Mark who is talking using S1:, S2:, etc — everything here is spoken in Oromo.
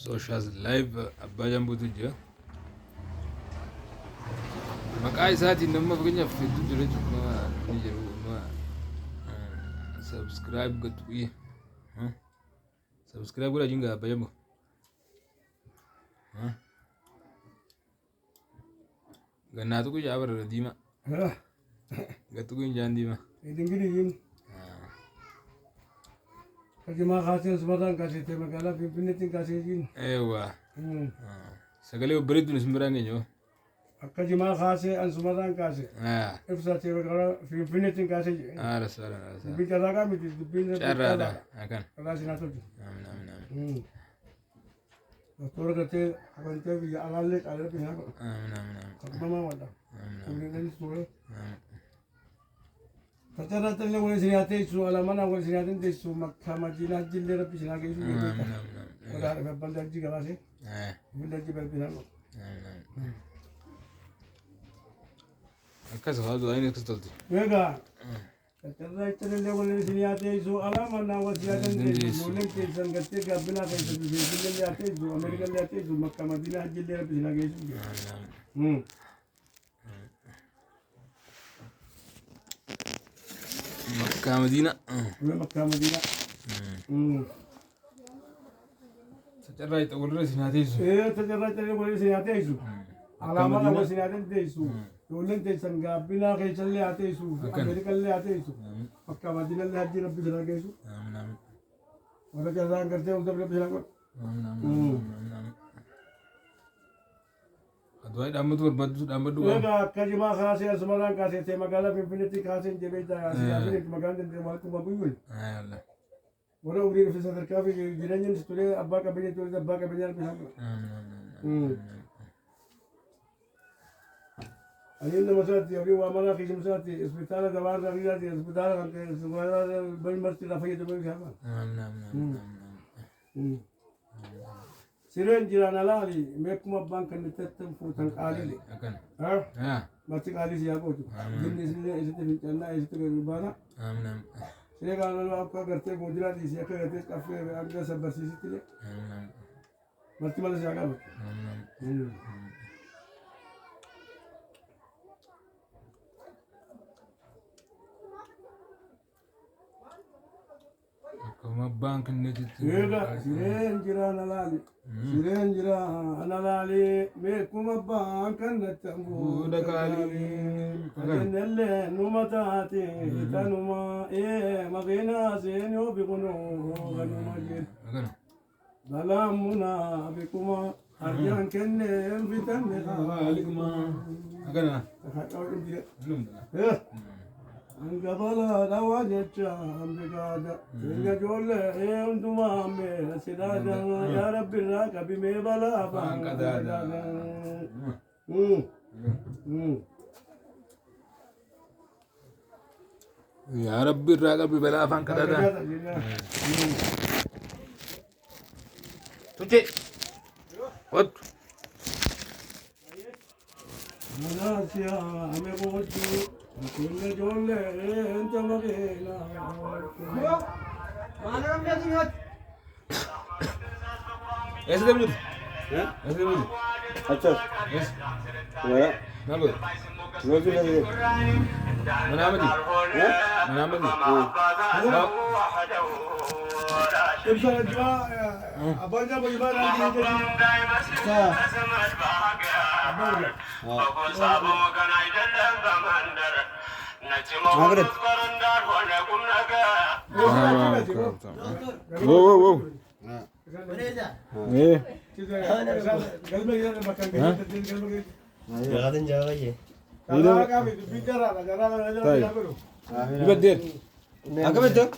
S1: Social live abbaa jambuutu jira. Maqaa isaatiin nama fakkeenyaaf hedduu jira jechuudha. Ni jiru subscribe godhu biyya. Subscribe godha jinga abbaa jambu. Gannaatu guyyaa bara diimaa. Gattu guyyaa jaan diimaa.
S2: Idingiriin. Kajimaa kaasee sumataan kaasee magaalaa Finfinneetiin kaasee jiin.
S1: Eewwa. Sagalee obboleettuun isin biraan eenyu?
S2: Akka jimaa kaasee an sumataan kaasee. Ibsaatee magaalaa Finfinneetiin kaasee jiin.
S1: Rasaadha.
S2: Dubbiin carraaqa miti dubbiin
S1: Carraadha. Akan.
S2: Kalaasi naa tolchu.
S1: Amiin.
S2: Doktora gatee amantii biyya alaallee qaalee biyyaa godha.
S1: Amiin.
S2: Kakmamaa wadha. Kunneenis ture.
S1: Amiin.
S2: Tajaajila wal siniyaatee jechuun alamanaa wal siniyaatiin teessu makka madiinaa jillee rabbi sinaa geessu. Walaadha babban darjii gabaasee. Bildarjii balbinaa godha.
S1: Akkas haa du'aan akkas tolti.
S2: Egaa tajaajila wal siniyaatee jechuun alamanaa wal siniyaatiin teessu ijoolleen keessan gartee gabbinaa keessan bilbillee yaatee jechuun Ameerikaan yaatee jechuun makka madiinaa jillee rabbi sinaa geessu.
S1: Makkah Madinah.
S2: Makkah Madinah.
S1: Sejarah itu boleh sinati isu.
S2: Sejarah itu boleh sinati isu. Alamat apa sinati isu. Dolen tesan gabina kesan lihat isu. Amerika lihat isu. Makkah Madinah lihat haji Rabbi jalan isu.
S1: Amin.
S2: Orang jalan kerja untuk Rabbi jalan.
S1: Amin. Aduh, dapat tu berbatu, dapat dua.
S2: Enggak, kerja mah kasih semarang kasih tema gala Finfinity kasih jebeta kasih Amerika makan dan tema aku babuyul.
S1: Allah.
S2: Orang uri refisa terkafi jirannya setulah abba kabinet tu abba kabinet pisang. Anin nama sahati, abis wamana kisah sahati, hospital dawar lagi jadi hospital kan semua beri mesti lafai itu beri siapa? Siren jiran alali, mekuma bank kan ditetap futang kali.
S1: Akan.
S2: Mesti kali siapa tu? Jenis ini itu bencana itu berbana.
S1: Amin.
S2: Siren kalau apa kerja mudirat isi apa kerja kafe agak sabar sisi tu le. Mesti malah siapa? Amin.
S1: Kau bank ni tu.
S2: Iya, siren jiran alali. Siren jiran alali, mekuma bank kan ditetap
S1: Udah kali.
S2: Nelle numatati tanuma magina senyo bikuno ganuma je
S1: Akan.
S2: dalamuna bikuma arjan kenne bitan ne
S1: Waalaikumma. Akan lah.
S2: kau ini
S1: Belum.
S2: angabala dawajecha ambigada inga jolle unduma me sidada ya rabbi raka bime bala
S1: Bangkadada. Ya Rabbi raga bi bala afan kada da. Tuti. What?
S2: Malaysia ame boju inga jolle enta magena
S3: Mana orang dia lihat?
S1: Yes, dia betul.
S3: Ya?
S1: Yes, dia betul.
S3: Acah.
S1: Yes.
S3: Ya.
S1: Nama.
S3: Rozi lagi.
S1: Mana nama dia?
S3: Ya?
S1: Mana nama dia?
S2: Bisa juga abangnya bagaimana nanti
S3: Sah. Magret.
S1: Wow. Eh.
S3: Jangan jaga je.
S2: Kalau kami bicara,
S1: Ibadah.
S3: Agak betul.